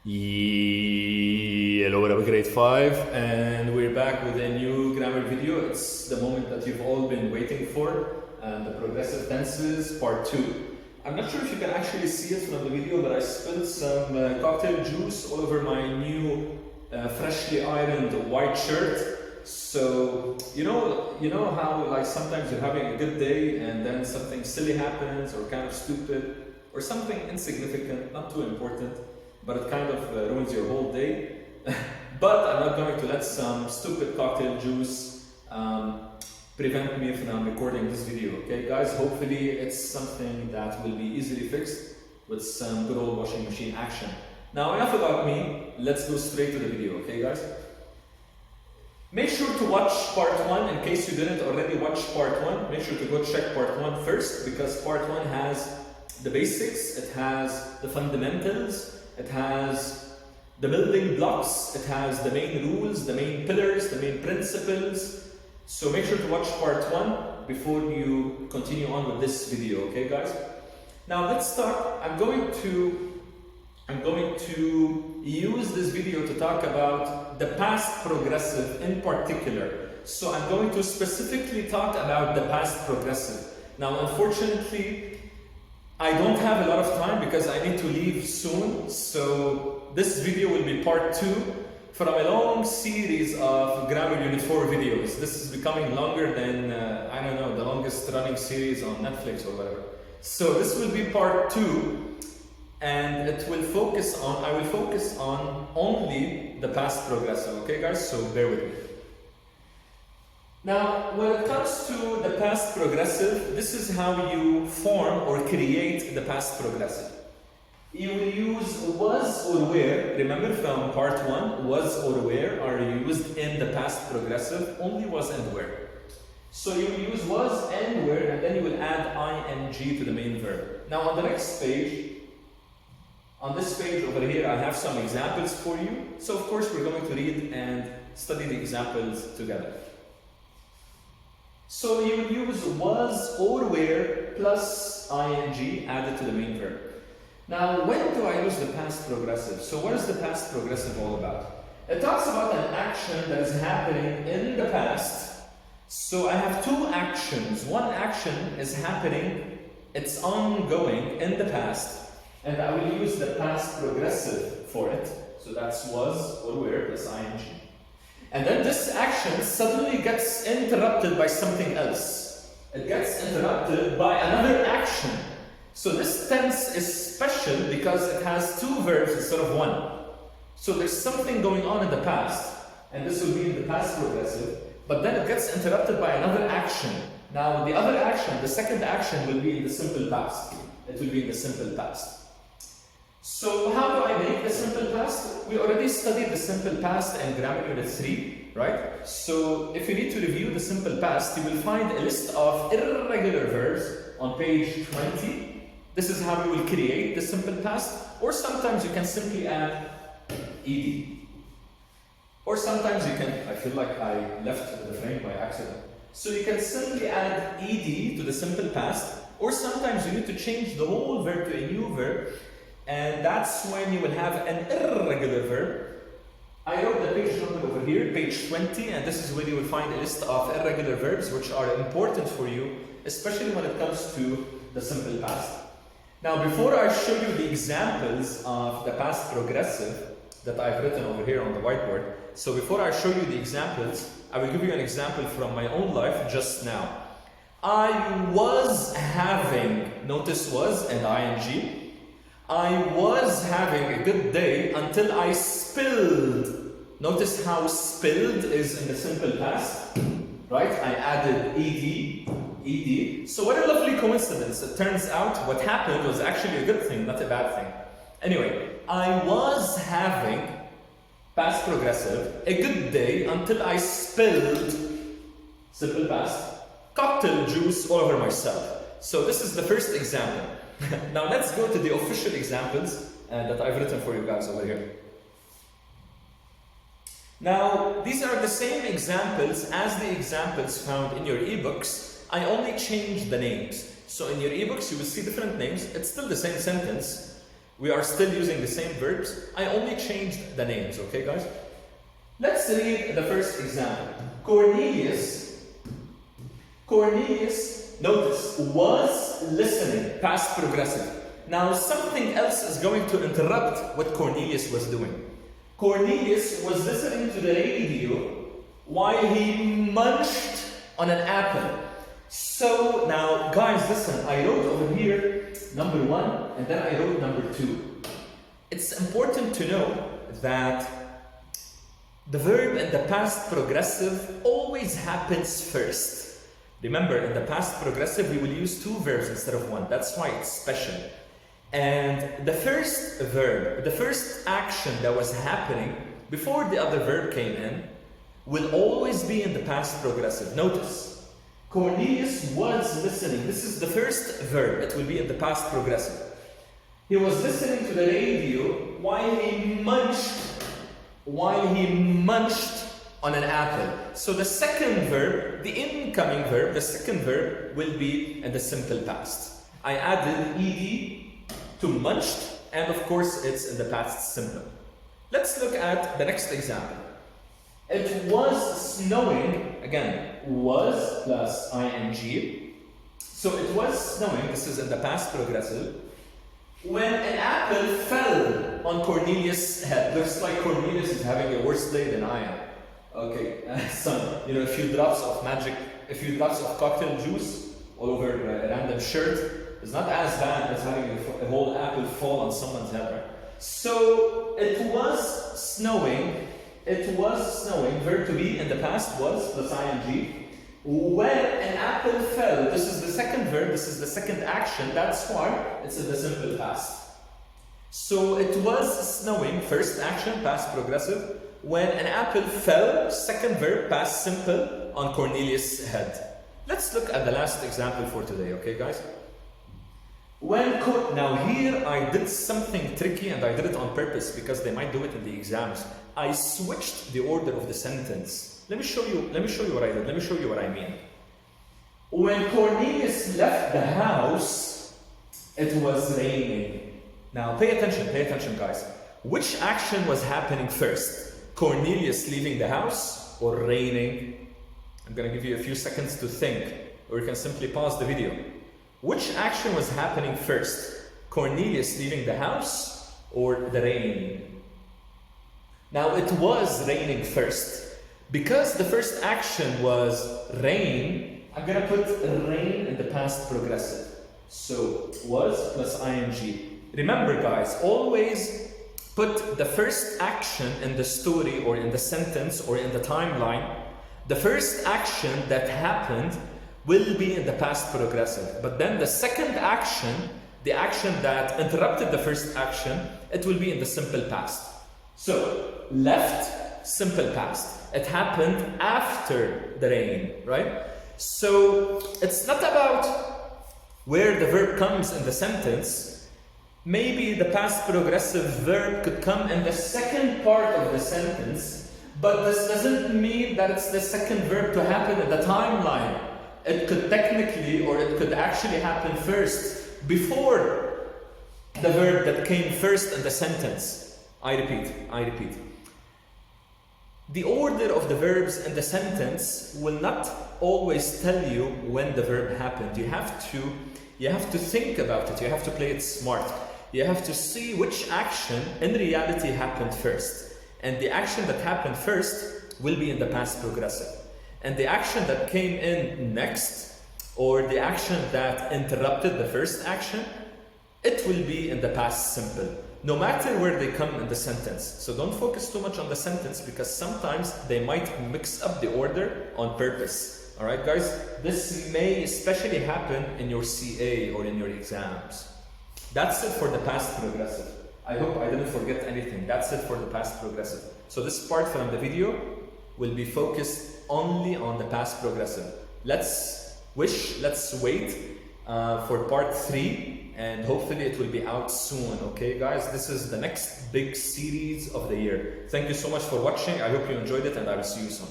Hello, whatever, grade 5, and we're back with a new grammar video. It's the moment that you've all been waiting for, the progressive tenses, part 2. I'm not sure if you can actually see it from the video, but I spilled some cocktail juice all over my new freshly ironed white shirt. So, you know how like sometimes you're having a good day and then something silly happens or kind of stupid or something insignificant, not too important, but it kind of ruins your whole day. But I'm not going to let some stupid cocktail juice prevent me from recording this video, okay guys? Hopefully it's something that will be easily fixed with some good old washing machine action. Now enough about me, let's go straight to the video, okay guys? Make sure to watch part 1 in case you didn't already watch part 1. Make sure to go check part 1 first, because part 1 has the basics, it has the fundamentals, it has the building blocks, it has the main rules, the main pillars, the main principles. So make sure to watch part 1 before you continue on with this video, okay guys? Now let's start. I'm going to use this video to talk about the past progressive in particular. So I'm going to specifically talk about the past progressive. Now unfortunately, I don't have a lot of time because I need to leave soon, so this video will be part 2 from a long series of Grammar Unit 4 videos. This is becoming longer than, I don't know, the longest running series on Netflix or whatever. So this will be part 2, and I will focus on only the past progressive, okay guys? So bear with me. Now, when it comes to the past progressive, this is how you form or create the past progressive. You will use was or were. Remember from part 1, was or were are used in the past progressive, only was and were. So you will use was and were, and then you will add ing to the main verb. Now on the next page, on this page over here, I have some examples for you. So of course we're going to read and study the examples together. So you will use was or were plus ing added to the main verb. Now, when do I use the past progressive? So what is the past progressive all about? It talks about an action that is happening in the past. So I have two actions. One action is happening, it's ongoing in the past, and I will use the past progressive for it. So that's was or were plus ing. And then this action suddenly gets interrupted by something else. It gets interrupted by another action. So this tense is special because it has two verbs instead of one. So there's something going on in the past, and this will be in the past progressive, but then it gets interrupted by another action. Now the other action, the second action, will be in the simple past. It will be in the simple past. So how do I make the simple past? We already studied the simple past in Grammar Unit 3, right? So if you need to review the simple past, you will find a list of irregular verbs on page 20. This is how you will create the simple past, or sometimes you can simply add ed. Or sometimes you can, I feel like I left the frame by accident. So you can simply add ed to the simple past, or sometimes you need to change the whole verb to a new verb, and that's when you will have an irregular verb. I wrote the page number over here, page 20, and this is where you will find a list of irregular verbs which are important for you, especially when it comes to the simple past. Now, before I show you the examples of the past progressive that I've written over here on the whiteboard, so before I show you the examples, I will give you an example from my own life just now. I was having, notice was and ing. I was having a good day until I spilled. Notice how spilled is in the simple past, right? I added ed. So what a lovely coincidence. It turns out what happened was actually a good thing, not a bad thing. Anyway, I was having, past progressive, a good day until I spilled, simple past, cocktail juice all over myself. So this is the first example. Now let's go to the official examples that I've written for you guys over here. Now, these are the same examples as the examples found in your ebooks. I only changed the names. So in your ebooks, you will see different names. It's still the same sentence. We are still using the same verbs. I only changed the names, okay guys? Let's read the first example. Cornelius, notice, was listening, past progressive. Now something else is going to interrupt what Cornelius was doing. Cornelius was listening to the radio while he munched on an apple. So now guys, listen, I wrote over here number 1 and then I wrote number 2. It's important to know that the verb in the past progressive always happens first. Remember, in the past progressive we will use 2 verbs instead of 1. That's why it's special. And the first verb, the first action that was happening before the other verb came in will always be in the past progressive. Notice, Cornelius was listening. This is the first verb. It will be in the past progressive. He was listening to the radio while he munched on an apple. So the second verb, the incoming verb, the second verb will be in the simple past. I added ed to munched, and of course it's in the past simple. Let's look at the next example. It was snowing, again, was plus ing. So it was snowing, this is in the past progressive, when an apple fell on Cornelius' head. Looks like Cornelius is having a worse day than I am. Okay, son, you know, a few drops of cocktail juice all over a random shirt is not as bad as having a whole apple fall on someone's head, right? So it was snowing, verb to be in the past was plus ing. When an apple fell, this is the second verb, this is the second action, that's why it's in the simple past. So it was snowing, first action, past progressive. When an apple fell, second verb, past simple, on Cornelius' head. Let's look at the last example for today, okay guys? Now here I did something tricky and I did it on purpose because they might do it in the exams. I switched the order of the sentence. Let me show you what I did. Let me show you what I mean. When Cornelius left the house, it was raining. Now pay attention guys. Which action was happening first? Cornelius leaving the house or raining? I'm gonna give you a few seconds to think, or you can simply pause the video. Which action was happening first? Cornelius leaving the house or the rain? Now it was raining first. Because the first action was rain, I'm gonna put rain in the past progressive. So was plus ing. Remember guys, always put the first action in the story or in the sentence or in the timeline. The first action that happened will be in the past progressive. But then the second action, the action that interrupted the first action, it will be in the simple past. So, left, simple past. It happened after the rain, right? So, it's not about where the verb comes in the sentence. Maybe the past progressive verb could come in the second part of the sentence, but this doesn't mean that it's the second verb to happen in the timeline. It could technically, or it could actually happen first, before the verb that came first in the sentence. I repeat. The order of the verbs in the sentence will not always tell you when the verb happened. You have to think about it. You have to play it smart. You have to see which action in reality happened first. And the action that happened first will be in the past progressive. And the action that came in next, or the action that interrupted the first action, it will be in the past simple, no matter where they come in the sentence. So don't focus too much on the sentence because sometimes they might mix up the order on purpose. Alright guys, this may especially happen in your CA or in your exams. That's it for the past progressive. I hope I didn't forget anything. That's it for the past progressive. So this part from the video will be focused only on the past progressive. Let's wait for part 3 and hopefully it will be out soon. Okay guys, this is the next big series of the year. Thank you so much for watching. I hope you enjoyed it and I will see you soon.